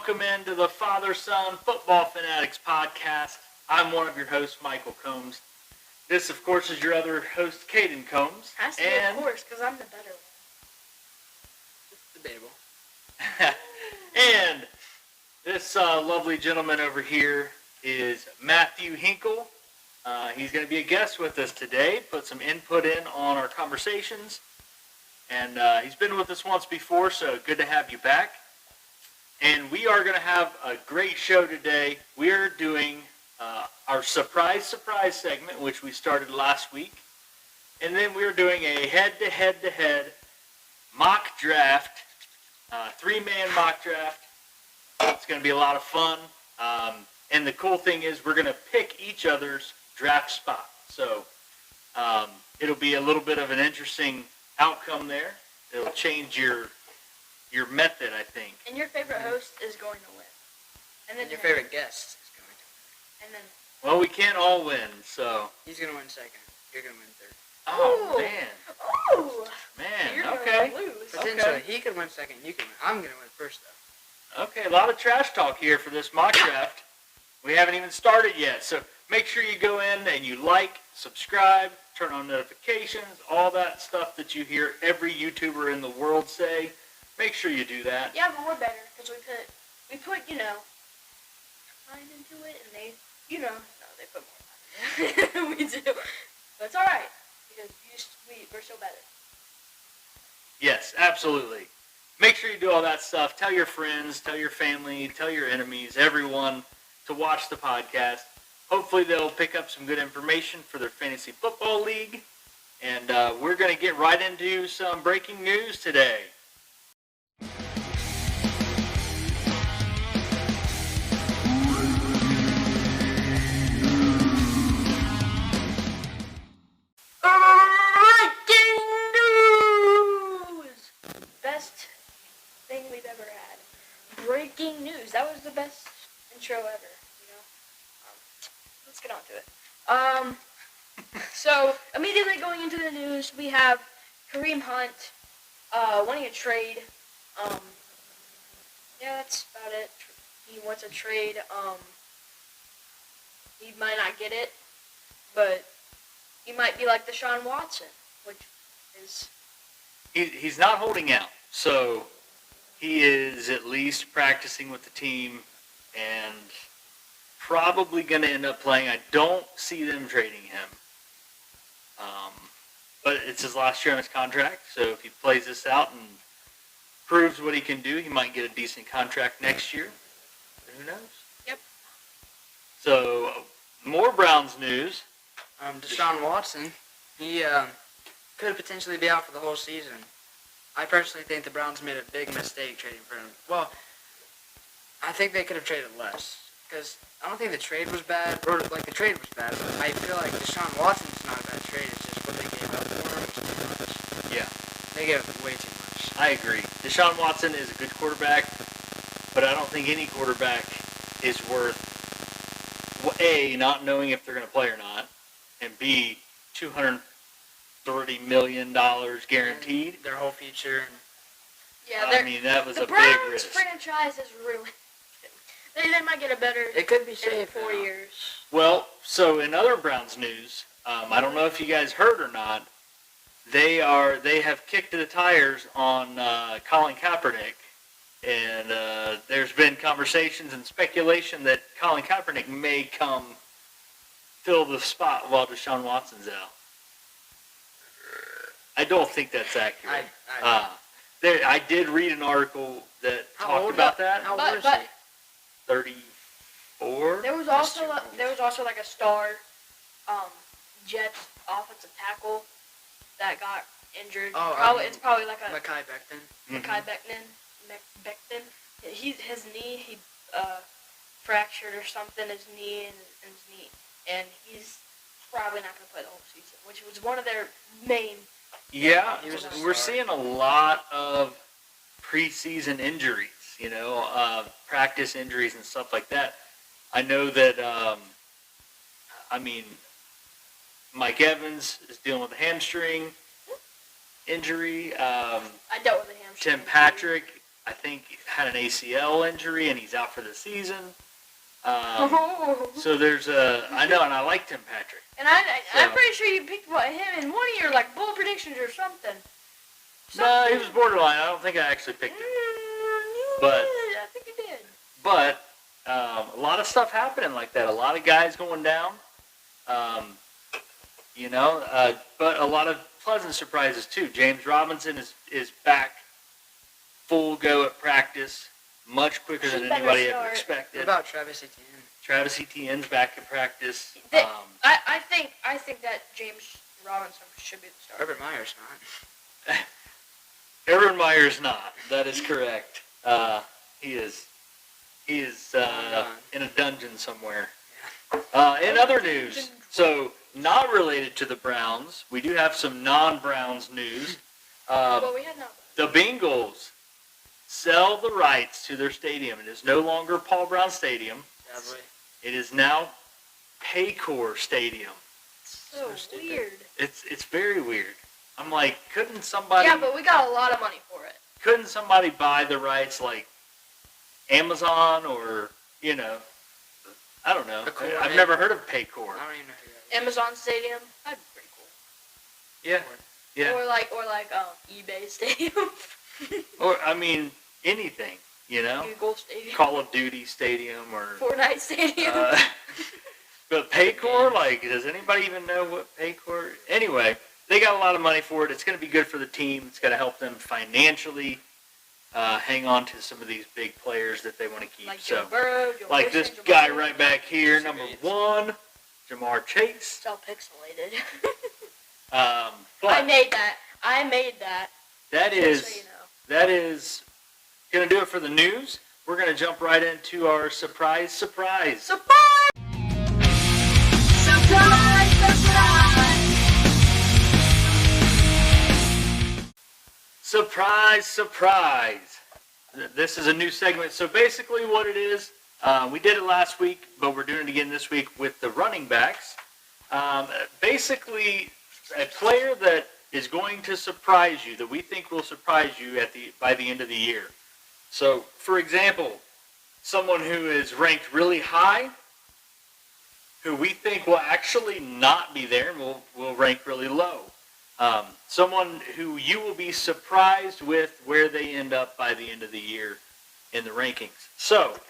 welcome into the Father-Son Football Fanatics podcast. I'm one of your hosts, Michael Combs. This, of course, is your other host, Caden Combs. Has to be, of course, because I'm the better one. Debatable. And this lovely gentleman over here is Matthew Hinkle. He's going to be a guest with us today, put some input in on our conversations. And he's been with us once before, so good to have you back. And we are going to have a great show today. We're doing our surprise segment, which we started last week. And then we're doing a head-to-head mock draft, three-man mock draft. It's going to be a lot of fun. And the cool thing is we're going to pick each other's draft spot. So it'll be a little bit of an interesting outcome there. It'll change your method, I think. And your favorite host is going to win. And then your favorite guest is going to win. And then... Well, we can't all win, so... He's going to win second. You're going to win third. Oh, man. Oh! Man, You're okay. Gonna lose. Potentially, he could win second. You can win. I'm going to win first, though. Okay, a lot of trash talk here for this mock draft. We haven't even started yet, so make sure you go in and you like, subscribe, turn on notifications, all that stuff that you hear every YouTuber in the world say. Make sure you do that. Yeah, but we're better, because we put, time into it, and they, no, they put more time into it. We do. But it's alright, because we're so better. Yes, absolutely. Make sure you do all that stuff. Tell your friends, tell your family, tell your enemies, everyone to watch the podcast. Hopefully they'll pick up some good information for their fantasy football league. And we're going to get right into some breaking news today. Breaking news! Best thing we've ever had. Breaking news. That was the best intro ever, let's get on to it. So, immediately going into the news, we have Kareem Hunt wanting a trade. Yeah, that's about it. He wants a trade. He might not get it, but he might be like Deshaun Watson, which is... He's not holding out, so he is at least practicing with the team and probably going to end up playing. I don't see them trading him. But it's his last year on his contract, so if he plays this out and proves what he can do, he might get a decent contract next year. Who knows? Yep. So, more Browns news. Deshaun Watson, he could potentially be out for the whole season. I personally think the Browns made a big mistake trading for him. Well, I think they could have traded less. Because I don't think the trade was bad, or the trade was bad, but I feel like Deshaun Watson's not a bad trade, it's just what they gave up for him was too much. Yeah. They gave up way too much. I agree. Deshaun Watson is a good quarterback, but I don't think any quarterback is worth, A, not knowing if they're going to play or not, and B, $230 million guaranteed. And their whole future. Yeah, that was a big Browns risk. franchise is ruined. They might get a better... It could be in safe 4 now. years. Well, so in other Browns news, I don't know if you guys heard or not, they have kicked the tires on Colin Kaepernick, and there's been conversations and speculation that Colin Kaepernick may come fill the spot while Deshaun Watson's out. I don't think that's accurate. I did read an article that talked about that. How old is he? 34. There was also like a star Jets offensive tackle that got injured. It's probably like a Mekhi Becton. Mekhi Becton. His knee fractured or something. His knee and he's probably not going to play the whole season, which was one of their main. Yeah, He was a we're star. seeing a lot of preseason injuries. Practice injuries and stuff like that. I know that, Mike Evans is dealing with a hamstring injury. I dealt with a hamstring. Tim Patrick I think, had an ACL injury, and he's out for the season. So there's I know, and I liked Tim Patrick. And I'm pretty sure you picked him in one of your like bold predictions or something. No, he was borderline. I don't think I actually picked him. But I think you did. But a lot of stuff happening like that. A lot of guys going down. But a lot of pleasant surprises too. James Robinson is back, full go at practice, much quicker than anybody ever expected. What about Travis Etienne? Travis Etienne's back at practice. I think that James Robinson should be the starter. Urban Meyer's not. Urban Meyer's not. That is correct. He is in a dungeon somewhere. In other news, so not related to the Browns, we do have some non-Browns news. Well, we had not. The Bengals sell the rights to their stadium. It is no longer Paul Brown Stadium. Sadly. It is now Paycor Stadium. So weird. It's very weird. I'm like, couldn't somebody? Yeah, but we got a lot of money for it. Couldn't somebody buy the rights like Amazon or I don't know. I've never heard of Paycor. I don't even know who that is. Amazon Stadium. That'd be pretty cool. Yeah. Or like eBay Stadium. Or anything. Google Stadium. Call of Duty Stadium or Fortnite Stadium. But Paycor, like, does anybody even know what Paycor? Anyway, they got a lot of money for it. It's going to be good for the team. It's going to help them financially hang on to some of these big players that they want to keep. Like so, Joe Burrow, like this guy right back here, number 1, Jamar Chase. It's all pixelated. But I made that. That Just so you know. that is going to do it for the news. We're going to jump right into our surprise. Surprise! Surprise! Surprise. This is a new segment. So basically what it is, we did it last week, but we're doing it again this week with the running backs. Basically, a player that is going to surprise you, that we think will surprise you by the end of the year. So, for example, someone who is ranked really high, who we think will actually not be there and will rank really low. Someone who you will be surprised with where they end up by the end of the year in the rankings. So,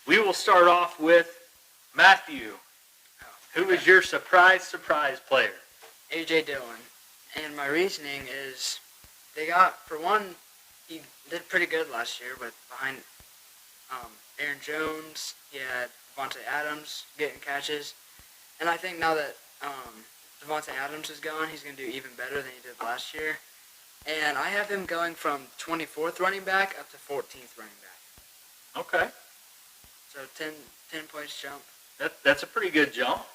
we will start off with Matthew. Who is your surprise player? A.J. Dillon. And my reasoning is they got, for one, he did pretty good last year behind Aaron Jones. He had Devontae Adams getting catches. And I think now that Devontae Adams is gone, he's going to do even better than he did last year. And I have him going from 24th running back up to 14th running back. Okay. So 10 points jump. That's a pretty good jump.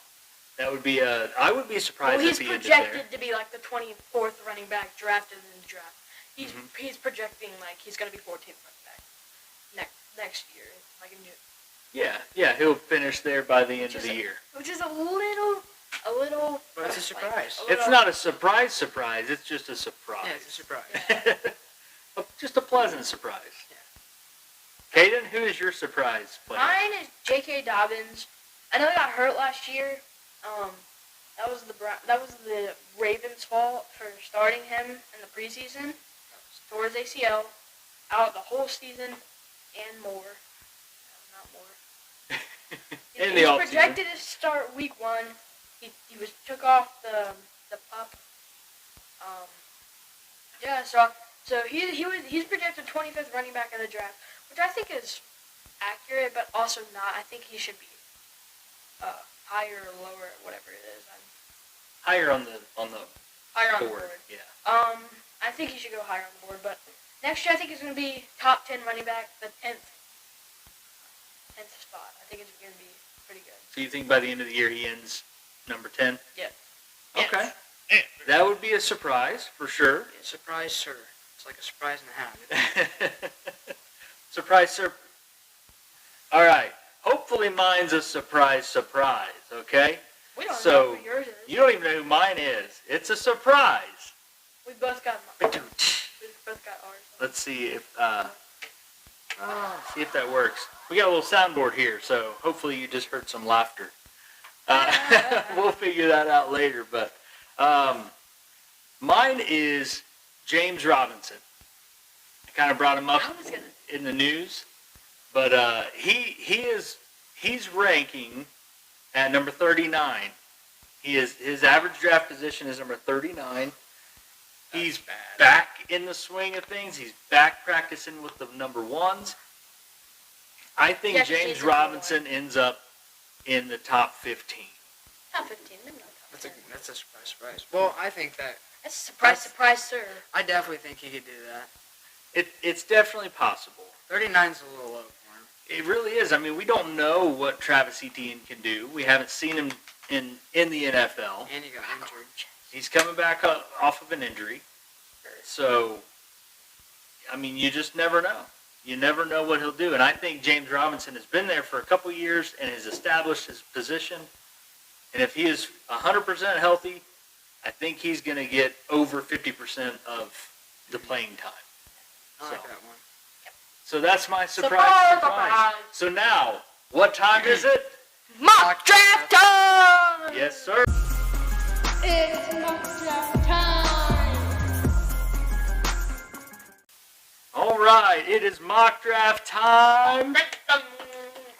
That would be I would be surprised if he ended there. He's projected to be like the 24th running back drafted in the draft. He's projecting like he's going to be 14th running back next year, like in June. Yeah, he'll finish there by the end of the year. Which is a little. But it's a surprise. It's not a surprise. It's just a surprise. Yeah, it's a surprise. Just a pleasant surprise. Yeah. Caden, who is your surprise player? Mine is J.K. Dobbins. I know he got hurt last year. That was the Ravens' fault for starting him in the preseason. Towards ACL, out the whole season and more. Not more. He's projected to start week 1. He took off the pup. So he's projected 25th running back in the draft, which I think is accurate, but also not. I think he should be higher or lower, whatever it is. Higher on the Higher on the board. board. Yeah. I think he should go higher on the board, but next year I think he's going to be top 10 running back, the 10th spot. I think it's going to be pretty good. So you think by the end of the year he ends number 10? Yeah. Okay. That would be a surprise, for sure. Yeah, surprise, sir. It's like a surprise and a half. Surprise, sir. All right. Hopefully mine's a surprise, okay? We don't So, know who yours is. You don't even know who mine is. It's a surprise. We both got mine. We both got ours. Let's see if See if that works. We got a little soundboard here, so hopefully you just heard some laughter. We'll figure that out later, but mine is James Robinson. I kind of brought him up in the news, but he's ranking at number 39. His average draft position is number 39. He's back in the swing of things. He's back practicing with the number ones. I think James Robinson ends up in the top 15. Top 15, maybe not top 10. That's a surprise. Well, I think that... That's a surprise, sir. I definitely think he could do that. It's definitely possible. 39's a little low for him. It really is. I mean, we don't know what Travis Etienne can do. We haven't seen him in the NFL. And he got injured. He's coming back off of an injury. So, I mean, you just never know. You never know what he'll do. And I think James Robinson has been there for a couple years and has established his position. And if he is 100% healthy, I think he's going to get over 50% of the playing time. I like that one. So that's my surprise. So now, what time is it? Mock draft time! Yes, sir. It's mock draft time! All right, it is mock draft time.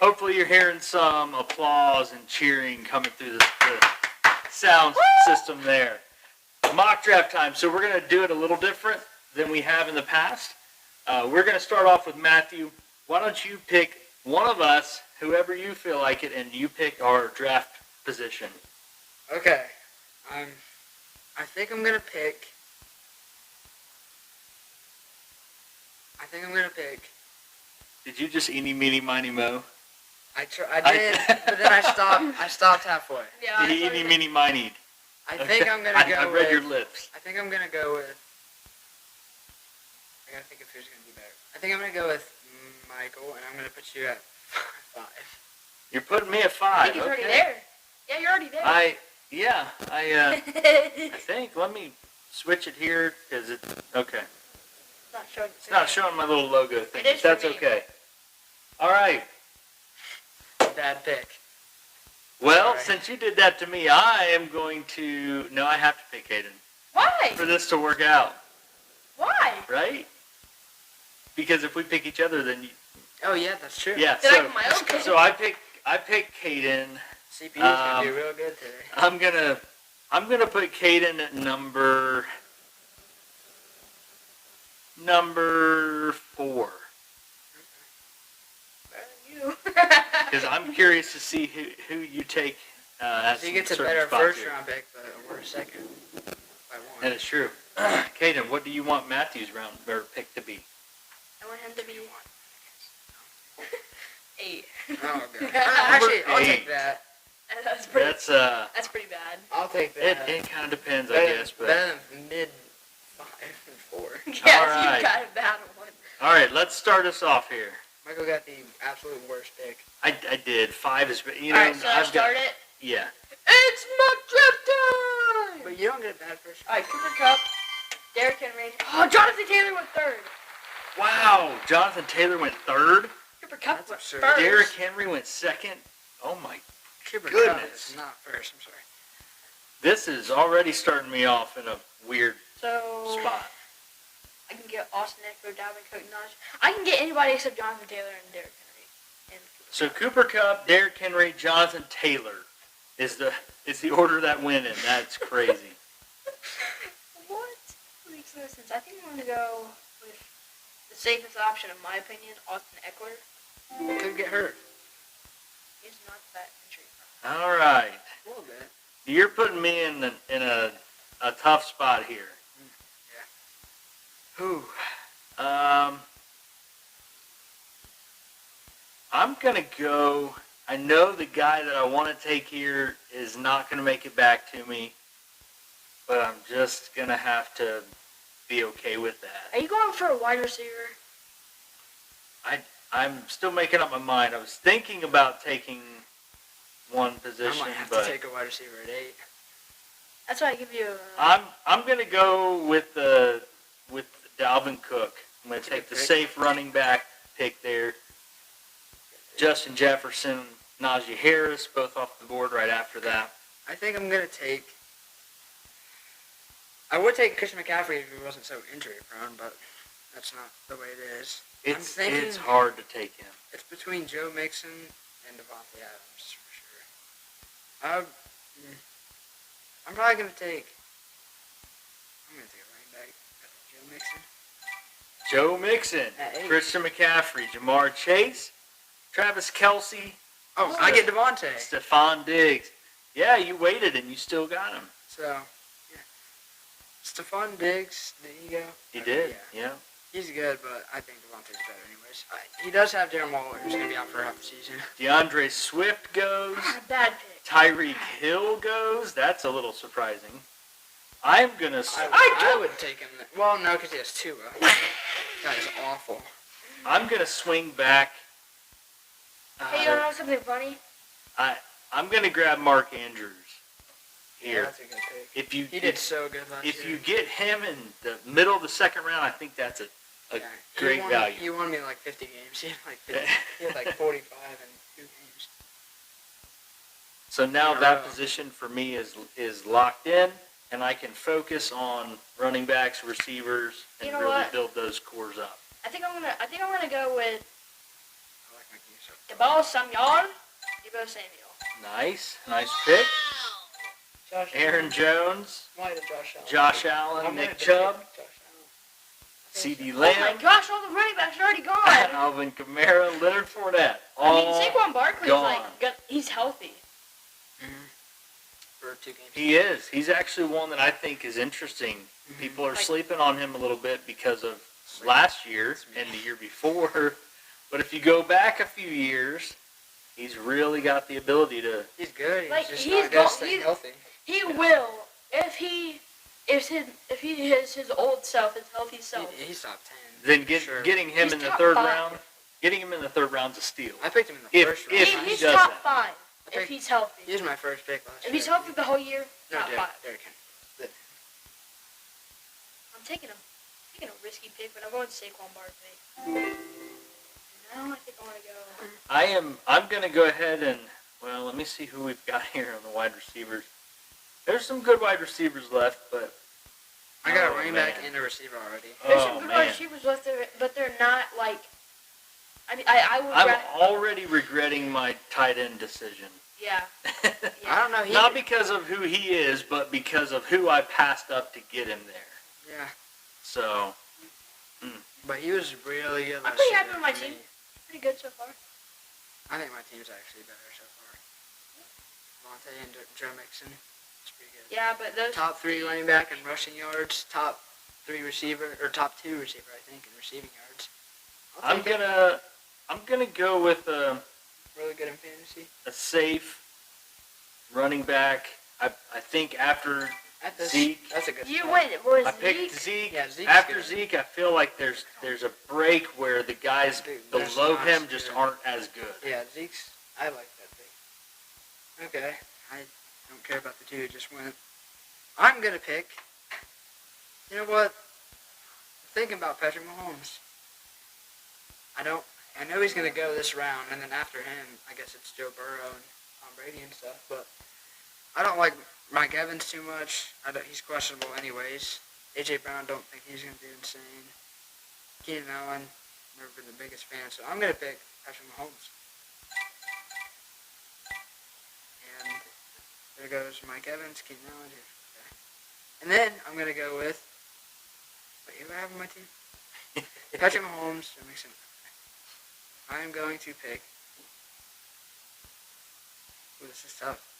Hopefully you're hearing some applause and cheering coming through the sound system there. Mock draft time. So we're going to do it a little different than we have in the past. We're going to start off with Matthew. Why don't you pick one of us, whoever you feel like it, and you pick our draft position. Okay. I think I'm going to pick... Did you just eeny, meeny, miny, mo? I did, but then I stopped halfway. Yeah, Eeny, meeny, miny. I think I'm going to go I read your lips. I think I'm going to go with... I got to think of who's going to be better. I think I'm going to go with Michael, and I'm going to put you at 5. You're putting me at 5. I think he's already there. Yeah, you're already there. I think. Let me switch it here, because it's... Okay. It's not showing my little logo thing. It is That's for me. okay. All right. Bad pick. Well, Sorry. since you did that to me, I am going to... No, I have to pick Caden Why? for this to work out, Why? right? Because if we pick each other, then... Oh, yeah, that's true. Yeah, Did I have my own pick? so I pick Caden. CPU's going to do real good today. I'm gonna put Caden at number 4. You. Because I'm curious to see who you take as He gets a certain better spots first here. round pick, but we're second by 1. That is true. Caden, what do you want Matthew's round or pick to be? I want him to be 8. Oh, God. Actually, I'll 8. take that. That's That's pretty bad. I'll take that. it kind of depends, I Better- guess. But Better than mid 5 and 4. Yes, Alright. you got a bad one. all right, let's start us off here. Michael got the absolute worst pick. I did 5 is you know Alright, so I've start got, it. Yeah. It's mock draft time! But you don't get a bad first round. Alright, Cooper Cup, Derrick Henry. Oh, Jonathan Taylor went 3rd. Wow, Jonathan Taylor went 3rd. Cooper Cup That's went absurd. 1st. Derrick Henry went 2nd. Oh my Cooper goodness. Cup is not first. I'm sorry. This is already starting me off in a weird So, spot. I can get Austin Eckler, Dalvin Cook, Najee. I can get anybody except Jonathan Taylor and Derrick Henry. And So Cooper Cup, Derrick Henry, Jonathan Taylor is the order that went in. That's crazy. What makes no sense? I think I'm going to go with the safest option, in my opinion, Austin Eckler. Could get hurt. He's not that injury. All right. A little bit. You're putting me in a tough spot here. Yeah. Whew. I'm going to go... I know the guy that I want to take here is not going to make it back to me, but I'm just going to have to be okay with that. Are you going for a wide receiver? I'm still making up my mind. I was thinking about taking one position, I might have but to take a wide receiver at 8. That's why I give you. I'm going to go with Dalvin Cook. I'm going to take the safe running back. pick there. Justin Jefferson, Najee Harris, both off the board right after that. I think I'm gonna take. I would take Christian McCaffrey if he wasn't so injury prone, but that's not the way it is. It's hard to take him. It's between Joe Mixon and Devontae Adams for sure. I'm probably gonna take. I'm gonna take a running back. Joe Mixon. Joe Mixon, At 8. Christian McCaffrey, Jamar Chase, Travis Kelce. Oh, I get Devontae. Stephon Diggs. Yeah, you waited and you still got him. So, yeah. Stephon Diggs, did he go? He did, yeah. He's good, but I think Devontae's better anyways. He does have Darren Waller, who's going to be out for half the season. DeAndre Swift goes. Bad pick. Tyreek Hill goes. That's a little surprising. I'm going to... I would take him. Well, no, because he has Tua. That is awful. I'm going to swing back. Hey, you know something funny? I'm going to grab Mark Andrews here. Yeah, that's a good pick. He did so good last year. If you get him in the middle of the second round, I think that's a great value. He won me like 50 games. He had like 45 in 2 games. So now that position for me is locked in, and I can focus on running backs, receivers, and really build those cores up. I think I'm gonna go with I like my team so Debo Samuel. Nice pick. Josh Aaron Jones, Why did Josh Allen? Josh Allen, Nick Chubb, C.D. Lamb. Oh my gosh, all the running backs are already gone. Alvin Kamara, Leonard Fournette. Saquon Barkley's gone. he's healthy. For 2 games. He is. He's actually one that I think is interesting. People are sleeping on him a little bit because of last year and the year before. But if you go back a few years, he's really got the ability to... He's good. He's healthy. He will if he is his old self, his healthy self. He's top 10. Then getting him in the third round, getting him in the third round's a steal. I picked him in the first round. He's top 5 if he's healthy. He was my first pick last year. If he's healthy the whole year, top 5. Derrick Henry. I'm taking a risky pick, but I'm going Saquon Barkley. Now I think I want to go. I'm going to go ahead and, well, let me see who we've got here on the wide receivers. There's some good wide receivers left, but... I got a running back and a receiver already. There's some good wide receivers left there, but they're not like... I'm already regretting my tight end decision. Yeah. I don't know. Not because of who he is, but because of who I passed up to get him there. Yeah. So... But he was really good I'm pretty happy with my team. Pretty good so far. I think my team's actually better so far. Monte and Joe Mixon. It's pretty good. Yeah, but those... Top 3 running back in rushing yards. Top 3 receiver, or top 2 receiver, I think, in receiving yards. I'm gonna go with really good in fantasy. A safe running back. I think after Zeke. That's a good I picked Zeke. Yeah, Zeke's after good. Zeke, I feel like there's a break where the guys below him just aren't as good. Yeah, Zeke's. I like that pick. Okay, I don't care about the 2 who just went. I'm gonna pick. You know what? I'm thinking about Patrick Mahomes. I know he's gonna go this round, and then after him, I guess it's Joe Burrow and Tom Brady and stuff. But I don't like Mike Evans too much. He's questionable anyways. A.J. Brown, don't think he's going to do insane. Keenan Allen, never been the biggest fan, so I'm going to pick Patrick Mahomes. And there goes Mike Evans, Keenan Allen. Okay. And then I'm going to go with... Wait, who do I have on my team? Patrick Mahomes. That makes sense. I'm going to pick... Ooh, this is tough.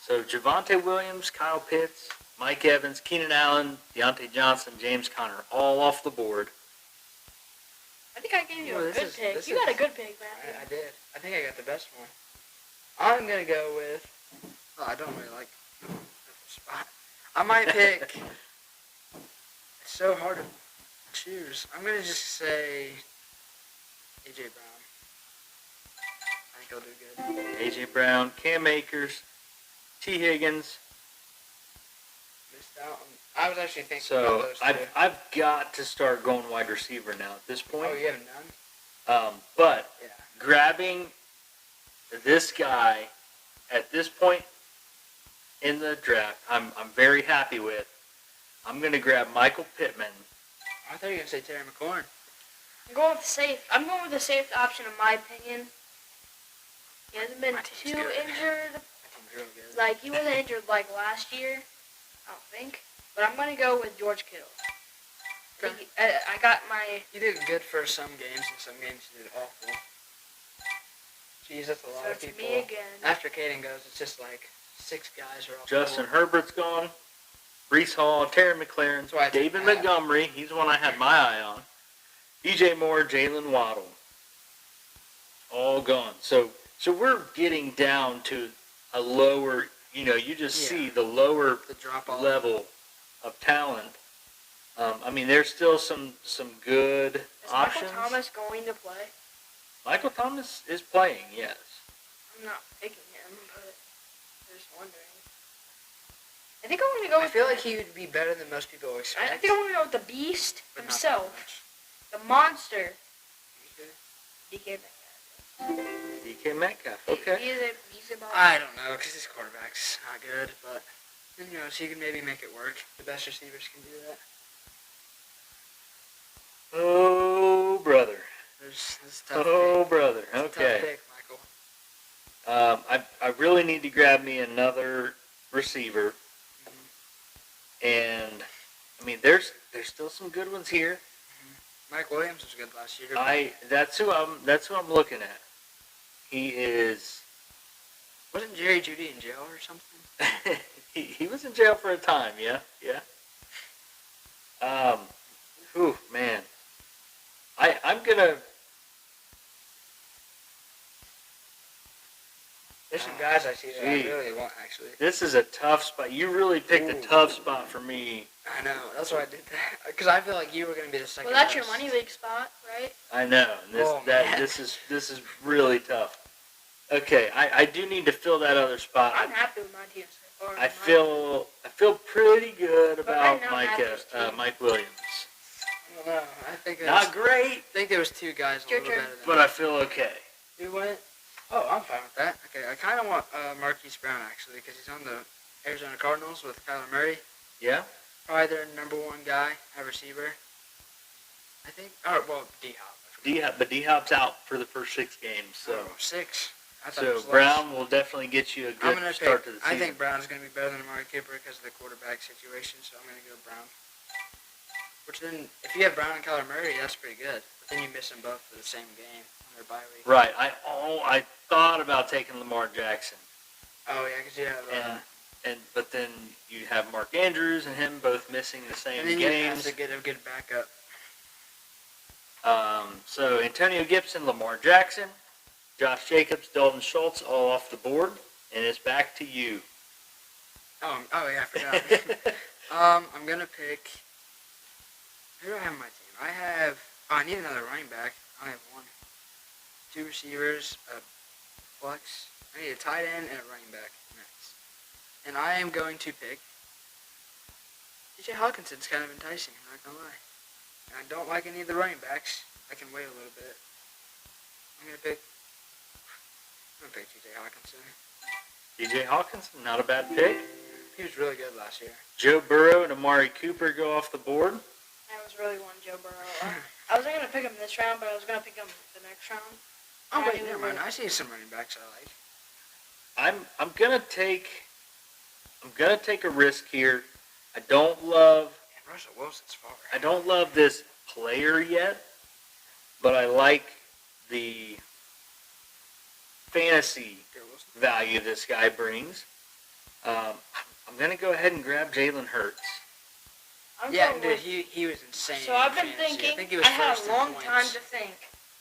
So Javonte Williams, Kyle Pitts, Mike Evans, Keenan Allen, Deontay Johnson, James Conner, all off the board. I think I gave you a good pick. You got a good pick, man. I did. I think I got the best one. I'm going to go with... Oh, I don't really like the spot. I might pick... It's so hard to choose. I'm going to just say... A.J. Brown. I think he'll do good. A.J. Brown, Cam Akers, T. Higgins. Missed out on... I was actually thinking about So those two. I've got to start going wide receiver now at this point. Oh, you have none? But Yeah. grabbing this guy at this point in the draft, I'm very happy with. I'm going to grab Michael Pittman. I thought you were going to say Terry McLaurin. I'm going with the safe option in my opinion. He hasn't been My team's too good. injured. My team's real good. Like, he wasn't injured like last year, I don't think. But I'm going to go with George Kittle. I got my... You did good for some games, and some games you did awful. Jeez, that's a lot So of it's people. me again. After Caden goes, it's just like 6 guys are off Justin the board. Herbert's gone. Brees Hall, Terry McLaurin, That's why I took David Pat. Montgomery. He's the one I had my eye on. DJ Moore, Jalen Waddle. All gone. So we're getting down to a lower, you just see the lower The drop-off. level of talent. I mean, there's still some good Is options. Michael Thomas going to play? Michael Thomas is playing, yes. I'm not picking him, but I'm just wondering. I think I'm going to go I with... feel like he would be better than most people expect. I think I'm going to go with the Beast but not himself. The monster. that much. DK Metcalf. DK Metcalf, okay. He's about... I don't know, because his quarterback's not good, but who knows? He can maybe make it work. The best receivers can do that. Oh, brother. This is a tough Oh, pick. brother. It's a tough Okay. pick, Michael. I really need to grab me another receiver. And, I mean, there's still some good ones here. Mike Williams was good last year. That's who I'm looking at. He is. Wasn't Jerry Jeudy in jail or something? he was in jail for a time. Yeah. Whew, man. I'm gonna. There's some guys I see that I Gee. really want, actually. This is a tough spot. You really picked a tough spot for me. I know. That's why I did that. Because I feel like you were going to be the second Well, that's your best. money league spot, right? I know. Oh, man. This is really tough. Okay, I do need to fill that other spot. I'm happy with my team so far. I feel pretty good But right about now, Matthew's team. Mike Williams. I don't know. I think Not great, I think there was 2 guys a Your little turn. better than but I feel okay. Who went? Oh, I'm fine with that. Okay, I kind of want Marquise Brown, actually, because he's on the Arizona Cardinals with Kyler Murray. Yeah. Probably their number 1 guy at receiver. I think. Or, well, D-Hop. But D-Hop's out for the first 6 games, so Oh, 6. I thought it so was less. Brown will definitely get you a I'm good gonna start pick, to the season. I think Brown's going to be better than Amari Cooper because of the quarterback situation, so I'm going to go Brown. Which then, if you have Brown and Kyler Murray, that's pretty good. But then you miss them both for the same game on their bye week. Right. I thought about taking Lamar Jackson, Oh, yeah, because you have... but then you have Mark Andrews and him both missing the same and then you have games. to get a good backup. So Antonio Gibson, Lamar Jackson, Josh Jacobs, Dalton Schultz, all off the board, and it's back to you. Oh yeah, I forgot. I'm going to pick... Who do I have on my team? I need another running back. I have 1. 2 receivers, a flex. I need a tight end and a running back. Nice. And I am going to pick... DJ Hawkinson's kind of enticing, I'm not going to lie. And I don't like any of the running backs. I can wait a little bit. I'm going to pick DJ Hawkinson. DJ Hawkinson, not a bad pick. He was really good last year. Joe Burrow and Amari Cooper go off the board. I was really wanting Joe Burrow. I wasn't going to pick him this round, but I was going to pick him the next round. Oh, I wait, knew never mind. that- I see some running backs I like. I'm gonna take a risk here. I don't love And Russell Wilson's far. I don't love this player yet, but I like the fantasy value this guy brings. I'm gonna go ahead and grab Jalen Hurts. I'm Yeah, going dude, with- he was insane. So I've been in fantasy. thinking, I think he was had first a in long points. time to think.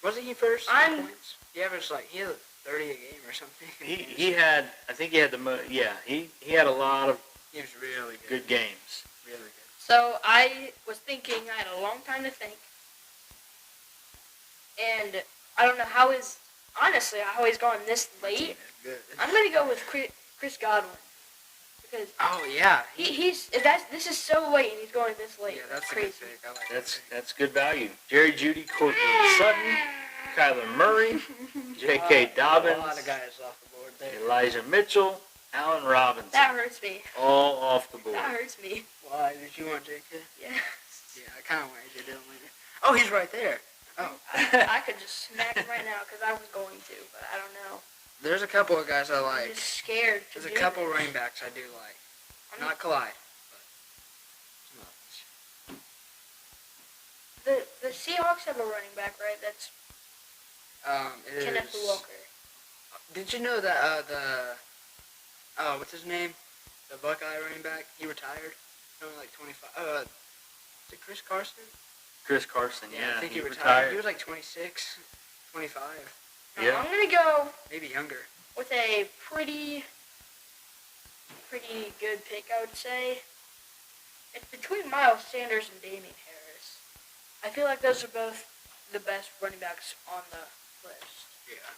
Wasn't he first I'm- in points? He averaged he had 30 a game or something. He had the most. Yeah, he had a lot of He was really good games. Really good. So I was thinking, I had a long time to think. And I don't know how how he's gone this My team late. is good. I'm going to go with Chris Godwin. because Oh yeah, this is so late and he's going this late. yeah, that's crazy. a good pick. I like That's good value. Jerry Judy, Courtland Sutton, Kyler Murray, J.K. A lot of Dobbins, guys off the board there. Elijah Mitchell, Allen Robinson. That hurts me. All off the board. That hurts me. Why did you want J.K.? Yeah. Yeah, I kind of want AJ Dillon later. Oh, he's right there. Oh. I could just smack him right now because I was going to, but I don't know. There's a couple of guys I I'm like. just scared. There's a couple running backs I do like. Not Clyde, but some others. The Seahawks have a running back, right? That's It Kenneth is. Walker. Did you know that what's his name? The Buckeye running back. He retired. Only like 25. Is it Chris Carson? Chris Carson, yeah. I think he retired. He was like 26, 25, Yeah. I'm gonna go maybe younger. with a pretty good pick, I would say. It's between Miles Sanders and Damian Harris. I feel like those are both the best running backs on the list. Yeah.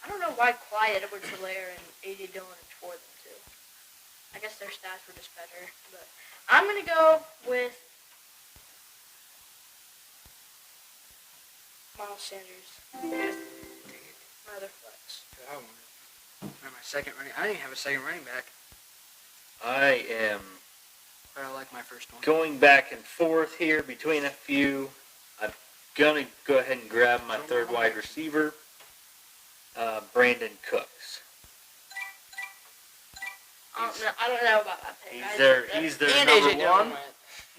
I don't know why Clyde Edwards-Helaire and A.J. Dillon are for them too. I guess their stats were just better, but I'm gonna go with Miles Sanders. My other flex. I wanted my second running. I didn't have a second running back, I am but I like my first one. going back and forth here between a few. I'm going to go ahead and grab my third wide receiver, Brandon Cooks. I don't know about that pick. He's their And number AJ Dillon one. went.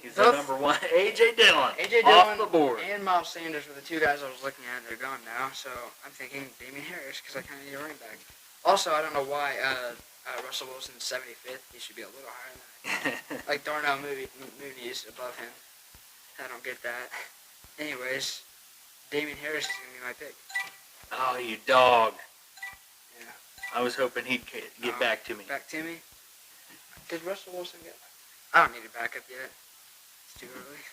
He's their number one. A.J. Dillon. AJ off Dillon the board. and Miles Sanders were the two guys I was looking at. They're gone now, so I'm thinking Damian Harris because I kind of need a running back. Also, I don't know why Russell Wilson's 75th. He should be a little higher than that. Like Darnell Mooney is above him. I don't get that. Anyways, Damian Harris is going to be my pick. Oh, you dog. Yeah. I was hoping he'd get back to me. Back to me. Did Russell Wilson get? I don't need a backup yet. It's too early.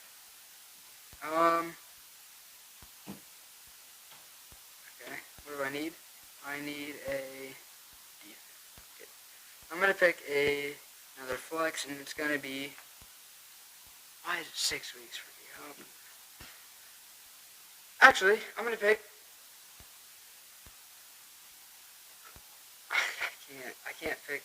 Okay. What do I need? I need a defense. Okay. I'm gonna pick another flex, and it's gonna be. Why is it 6 weeks for me? Actually, I'm gonna pick. I can't pick.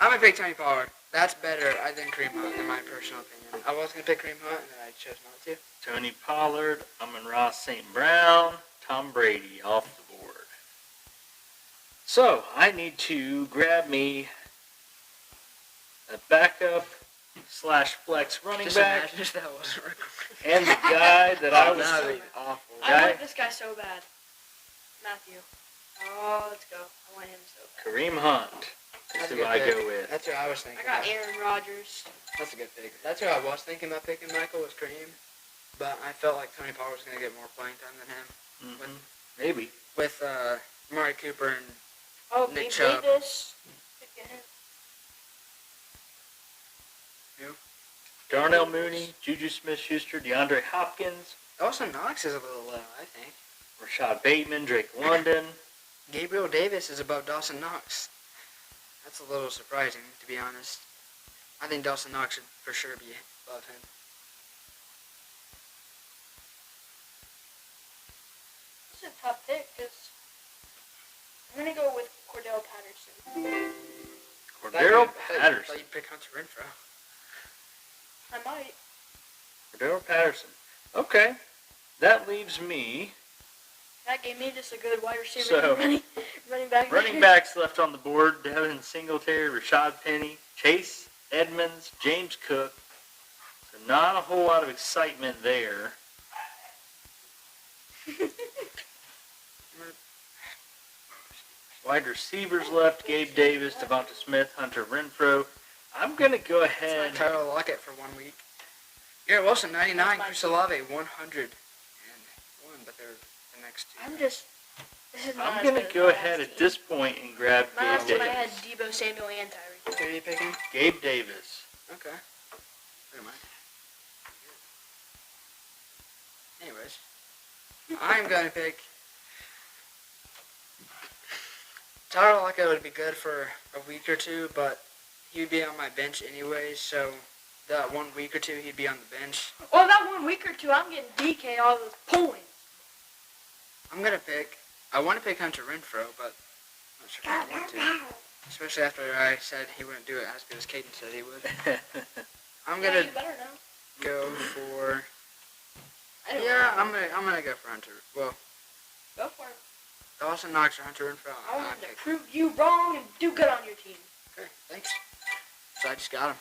I'm gonna pick Tony Pollard. That's better, than Kareem Hunt, in my personal opinion. I was gonna pick Kareem Hunt, and I chose not to. Tony Pollard, Amon-Ra St. Brown, Tom Brady off the board. So, I need to grab me a backup / flex running Just back imagine if that wasn't recorded. and the guy that I was... That'd be awful. I want this guy so bad. Matthew. Oh, let's go. I want him so bad. Kareem Hunt is That's a who good I pick. go with. That's who I was thinking. I got about. Aaron Rodgers. That's a good pick. That's who I was thinking about picking. Michael was Kareem, but I felt like Tony Pollard was gonna get more playing time than him. Mm-hmm. Maybe. With Amari Cooper and Oh, Nick Gabe Chubb. Davis. Darnell Mooney, Juju Smith-Schuster, DeAndre Hopkins, Dawson Knox is a little low, I think. Rashad Bateman, Drake London. Gabriel Davis is above Dawson Knox. That's a little surprising, to be honest. I think Dawson Knox should for sure be above him. This is a tough pick because I'm going to go with Cordell Patterson. Cordero I Patterson. thought you'd pick Hunter Renfrow. I might. Cordero Patterson. Okay. That leaves me That gave me just a good wide receiver So, and running back. running backs left on the board. Devin Singletary, Rashad Penny, Chase Edmonds, James Cook. So not a whole lot of excitement there. Wide receivers left, Gabe Davis, Devonta Smith, Hunter Renfrow. I'm going to go ahead. Tyler Lockett for 1 week. Garrett Wilson, 99. That's my Chris Olave, 101. But they're the next two. This is not I'm as going good to as go my ahead last at team. this point and grab My last Gabe team I had Davis. Debo Samuel and Tyreek. Who are you picking? Gabe Davis. Okay. Never mind. Anyways, I'm going to pick Tyler Lockett would be good for a week or two, but he would be on my bench anyways, so that 1 week or two he'd be on the bench. Well, that 1 week or two, I'm getting DK all those points. I want to pick Hunter Renfrow, but I'm not sure if I want to. Especially after I said he wouldn't do it as good as Caden said he would. I'm Yeah, gonna you better know. go for. I don't Yeah, know. I'm gonna go for Hunter. Well, Go for it. Dawson Knox or Hunter Renfrow. I I'll want to pick. prove you wrong and do good on your team. Okay, thanks. So I just got him.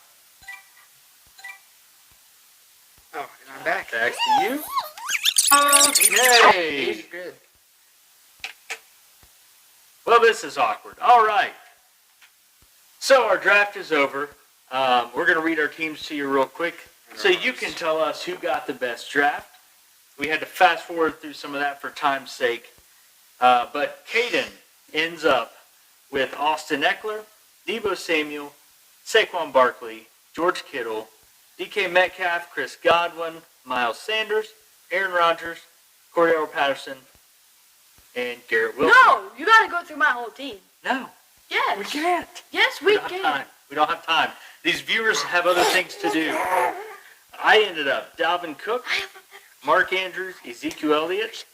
Oh, and I'm back. Back to you. Okay. He's good. Well, this is awkward. All right. So our draft is over. We're going to read our teams to you real quick so you can tell us who got the best draft. We had to fast forward through some of that for time's sake. But Caden ends up with Austin Eckler, Deebo Samuel, Saquon Barkley, George Kittle, DK Metcalf, Chris Godwin, Miles Sanders, Aaron Rodgers, Cordero Patterson, and Garrett Wilson. No, you got to go through my whole team. No, Yes. we can't. Yes, We we don't have can. time. We don't have time. These viewers have other things to do. I ended up Dalvin Cook, Mark Andrews, Ezekiel Elliott,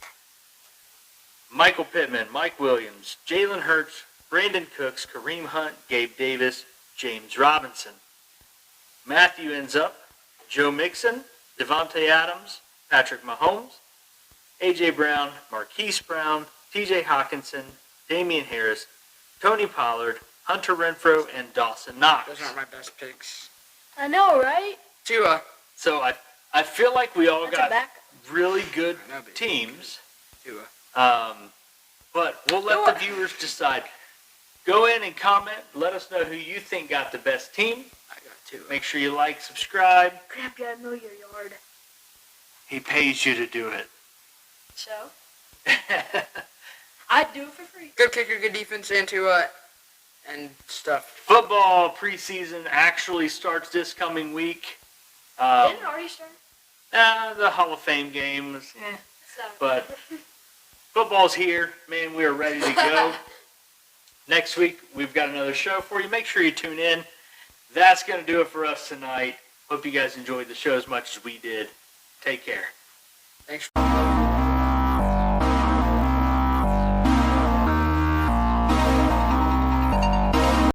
Michael Pittman, Mike Williams, Jalen Hurts, Brandon Cooks, Kareem Hunt, Gabe Davis, James Robinson. Matthew ends up Joe Mixon, Devontae Adams, Patrick Mahomes, A.J. Brown, Marquise Brown, T.J. Hawkinson, Damian Harris, Tony Pollard, Hunter Renfrow, and Dawson Knox. Those aren't my best picks. I know, right? Tua. So I feel like we all That's a got back. really good I know, but- teams, Tua. but we'll let the viewers decide. Go in and comment. Let us know who you think got the best team. I got Tua. Make sure you like, subscribe. Crap, you gotta know your yard. He pays you to do it. So, I'd do it for free. Good kicker, good defense, and Tua, and stuff. Football preseason actually starts this coming week. Didn't it already start? The Hall of Fame games, So, but football's here. Man, we are ready to go. Next week, we've got another show for you. Make sure you tune in. That's going to do it for us tonight. Hope you guys enjoyed the show as much as we did. Take care. Thanks.